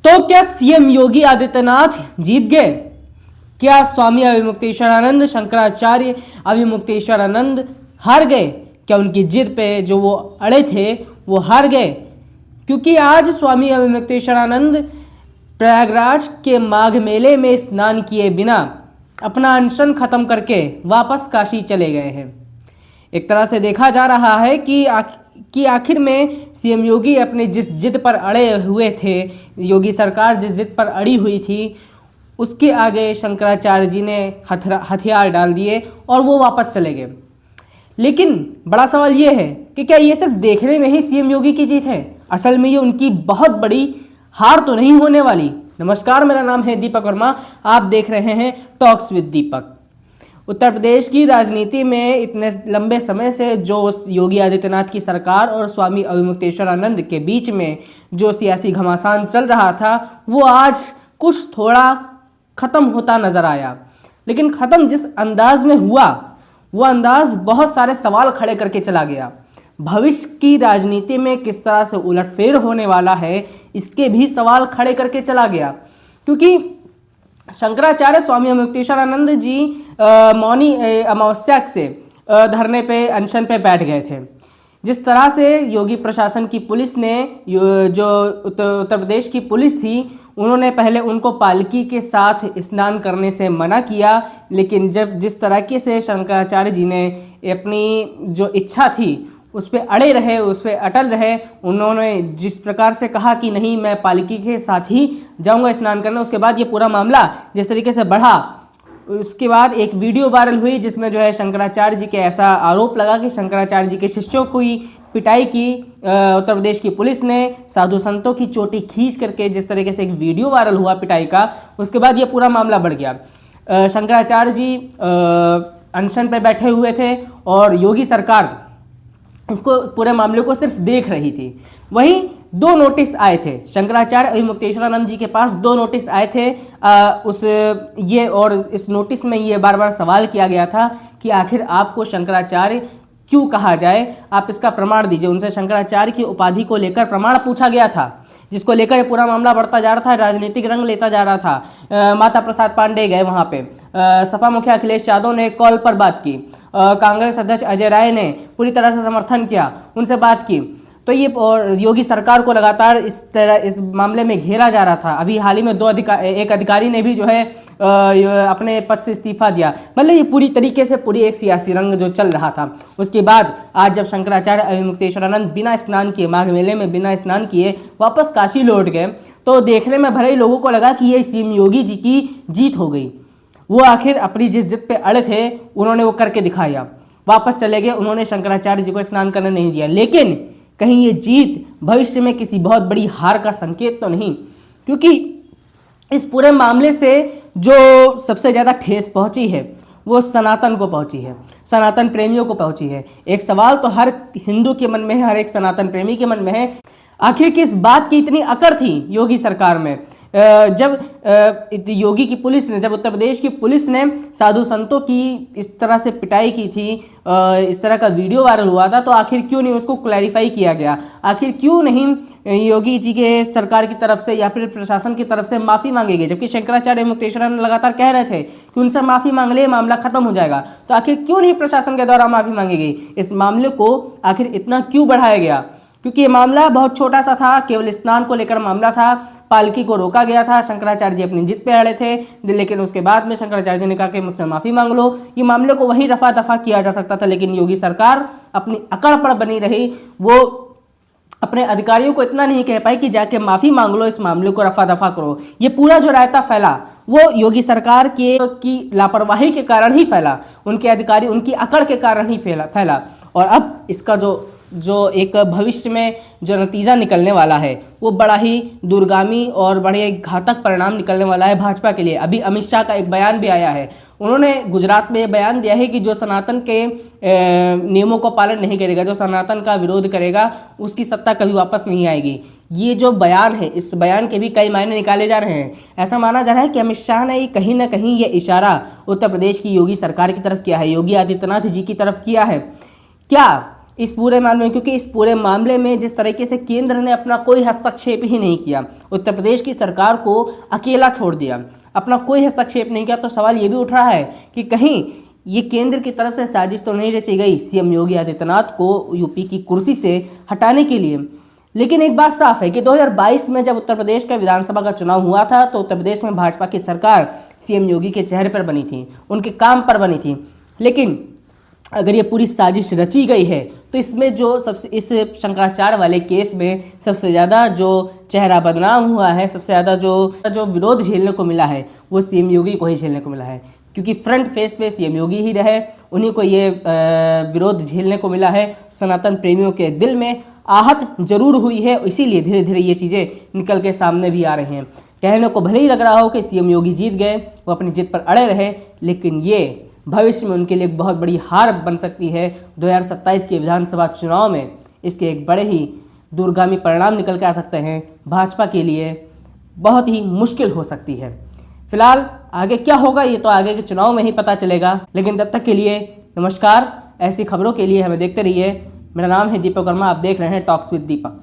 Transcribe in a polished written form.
तो क्या सीएम योगी आदित्यनाथ जीत गए? क्या स्वामी अविमुक्तेश्वरानंद, शंकराचार्य अविमुक्तेश्वरानंद हार गए? क्या उनकी जिद पे जो वो अड़े थे वो हार गए? क्योंकि आज स्वामी अविमुक्तेश्वरानंद प्रयागराज के माघ मेले में स्नान किए बिना अपना अनशन खत्म करके वापस काशी चले गए हैं। एक तरह से देखा जा रहा है कि आखिर में सीएम योगी अपने जिस जिद पर अड़े हुए थे, योगी सरकार जिस जिद पर अड़ी हुई थी, उसके आगे शंकराचार्य जी ने हथियार डाल दिए और वो वापस चले गए। लेकिन बड़ा सवाल ये है कि क्या ये सिर्फ देखने में ही सीएम योगी की जीत है? असल में ये उनकी बहुत बड़ी हार तो नहीं होने वाली। नमस्कार, मेरा नाम है दीपक वर्मा, आप देख रहे हैं टॉक्स विद दीपक। उत्तर प्रदेश की राजनीति में इतने लंबे समय से जो योगी आदित्यनाथ की सरकार और स्वामी अविमुक्तेश्वरानंद के बीच में जो सियासी घमासान चल रहा था, वो आज कुछ थोड़ा ख़त्म होता नज़र आया। लेकिन ख़त्म जिस अंदाज में हुआ, वो अंदाज बहुत सारे सवाल खड़े करके चला गया। भविष्य की राजनीति में किस तरह से उलटफेर होने वाला है, इसके भी सवाल खड़े करके चला गया। क्योंकि शंकराचार्य स्वामी अविमुक्तेश्वरानंद जी मौनी अमावस्या से धरने पे, अनशन पे बैठ गए थे। जिस तरह से योगी प्रशासन की पुलिस ने, जो उत्तर प्रदेश की पुलिस थी, उन्होंने पहले उनको पालकी के साथ स्नान करने से मना किया। लेकिन जब जिस तरीके से शंकराचार्य जी ने अपनी जो इच्छा थी उस पर अड़े रहे, उस पर अटल रहे, उन्होंने जिस प्रकार से कहा कि नहीं मैं पालकी के साथ ही जाऊंगा स्नान करने, उसके बाद ये पूरा मामला जिस तरीके से बढ़ा, उसके बाद एक वीडियो वायरल हुई जिसमें जो है शंकराचार्य जी के ऐसा आरोप लगा कि शंकराचार्य जी के शिष्यों की पिटाई की उत्तर प्रदेश की पुलिस ने, साधु संतों की चोटी खींच करके जिस तरीके से एक वीडियो वायरल हुआ पिटाई का, उसके बाद ये पूरा मामला बढ़ गया। शंकराचार्य जी अनशन पर बैठे हुए थे और योगी सरकार इसको पूरे मामले को सिर्फ देख रही थी। वहीं दो नोटिस आए थे शंकराचार्य अविमुक्तेश्वरानंद जी के पास, दो नोटिस आए थे और इस नोटिस में ये बार बार सवाल किया गया था कि आखिर आपको शंकराचार्य क्यों कहा जाए, आप इसका प्रमाण दीजिए। उनसे शंकराचार्य की उपाधि को लेकर प्रमाण पूछा गया था, जिसको लेकर ये पूरा मामला बढ़ता जा रहा था, राजनीतिक रंग लेता जा रहा था। माता प्रसाद पांडे गए वहाँ पे, सपा मुखिया अखिलेश यादव ने कॉल पर बात की, कांग्रेस अध्यक्ष अजय राय ने पूरी तरह से समर्थन किया, उनसे बात की। तो ये और योगी सरकार को लगातार इस मामले में घेरा जा रहा था। अभी हाल ही में एक अधिकारी ने भी जो है अपने पद से इस्तीफा दिया। मतलब ये पूरी तरीके से पूरी एक सियासी रंग जो चल रहा था। उसके बाद आज जब शंकराचार्य अविमुक्तेश्वरानंद बिना स्नान किए, माघ मेले में बिना स्नान किए वापस काशी लौट गए, तो देखने में भले ही लोगों को लगा कि ये सीएम योगी जी की जीत हो गई। वो आखिर अपनी जिस जिद पे अड़े थे उन्होंने वो करके दिखाया, वापस चले गए, उन्होंने शंकराचार्य जी को स्नान करने नहीं दिया। लेकिन कहीं ये जीत भविष्य में किसी बहुत बड़ी हार का संकेत तो नहीं? क्योंकि इस पूरे मामले से जो सबसे ज़्यादा ठेस पहुंची है वो सनातन को पहुंची है, सनातन प्रेमियों को पहुंची है। एक सवाल तो हर हिंदू के मन में है, हर एक सनातन प्रेमी के मन में है, आखिर किस बात की इतनी अकड़ थी योगी सरकार में? जब योगी की पुलिस ने, जब उत्तर प्रदेश की पुलिस ने साधु संतों की इस तरह से पिटाई की थी, इस तरह का वीडियो वायरल हुआ था, तो आखिर क्यों नहीं उसको क्लैरिफाई किया गया? आखिर क्यों नहीं योगी जी के सरकार की तरफ से या फिर प्रशासन की तरफ से माफ़ी मांगी गई? जबकि शंकराचार्य अविमुक्तेश्वरानंद लगातार कह रहे थे कि उनसे माफ़ी मांग ले, मामला खत्म हो जाएगा। तो आखिर क्यों नहीं प्रशासन के द्वारा माफ़ी मांगी गई? इस मामले को आखिर इतना क्यों बढ़ाया गया? क्योंकि ये मामला बहुत छोटा सा था, केवल स्नान को लेकर मामला था, पालकी को रोका गया था, शंकराचार्य जी अपनी जिद पे अड़े थे। लेकिन उसके बाद में शंकराचार्य जी ने कहा कि मुझसे माफ़ी मांग लो, ये मामले को वहीं रफा दफा किया जा सकता था। लेकिन योगी सरकार अपनी अकड़ पर बनी रही, वो अपने अधिकारियों को इतना नहीं कह पाई कि जाके माफ़ी मांग लो, इस मामले को रफा दफा करो। ये पूरा जो रायता फैला वो योगी सरकार की लापरवाही के कारण ही फैला, उनके अधिकारी उनकी अकड़ के कारण ही फैला। और अब इसका जो एक भविष्य में जो नतीजा निकलने वाला है वो बड़ा ही दूरगामी और बड़े घातक परिणाम निकलने वाला है भाजपा के लिए। अभी अमित शाह का एक बयान भी आया है, उन्होंने गुजरात में बयान दिया है कि जो सनातन के नियमों को पालन नहीं करेगा, जो सनातन का विरोध करेगा, उसकी सत्ता कभी वापस नहीं आएगी। ये जो बयान है, इस बयान के भी कई मायने निकाले जा रहे हैं। ऐसा माना जा रहा है कि अमित शाह ने कहीं ना कहीं ये इशारा उत्तर प्रदेश की योगी सरकार की तरफ किया है, योगी आदित्यनाथ जी की तरफ किया है। क्या इस पूरे मामले में, क्योंकि इस पूरे मामले में जिस तरीके से केंद्र ने अपना कोई हस्तक्षेप ही नहीं किया, उत्तर प्रदेश की सरकार को अकेला छोड़ दिया, अपना कोई हस्तक्षेप नहीं किया, तो सवाल ये भी उठ रहा है कि कहीं ये केंद्र की तरफ से साजिश तो नहीं रची गई सीएम योगी आदित्यनाथ को यूपी की कुर्सी से हटाने के लिए। लेकिन एक बात साफ है कि 2022 में जब उत्तर प्रदेश का विधानसभा का चुनाव हुआ था तो उत्तर प्रदेश में भाजपा की सरकार सीएम योगी के चेहरे पर बनी थी, उनके काम पर बनी थी। लेकिन अगर ये पूरी साजिश रची गई है तो इसमें जो सबसे, इस शंकराचार्य वाले केस में सबसे ज़्यादा जो चेहरा बदनाम हुआ है, सबसे ज़्यादा जो विरोध झेलने को मिला है वो सीएम योगी को ही झेलने को मिला है, क्योंकि फ्रंट फेस पे सीएम योगी ही रहे, उन्हीं को ये विरोध झेलने को मिला है। सनातन प्रेमियों के दिल में आहत जरूर हुई है, इसीलिए धीरे धीरे ये चीज़ें निकल के सामने भी आ रही हैं। कहने को भले ही लग रहा हो कि सीएम योगी जीत गए, वो अपनी जिद पर अड़े रहे, लेकिन ये भविष्य में उनके लिए एक बहुत बड़ी हार बन सकती है। 2027 के विधानसभा चुनाव में इसके एक बड़े ही दूरगामी परिणाम निकल के आ सकते हैं, भाजपा के लिए बहुत ही मुश्किल हो सकती है। फिलहाल आगे क्या होगा ये तो आगे के चुनाव में ही पता चलेगा, लेकिन तब तक के लिए नमस्कार। ऐसी खबरों के लिए हमें देखते रहिए। मेरा नाम है दीपक वर्मा, आप देख रहे हैं टॉक्स विद दीपक।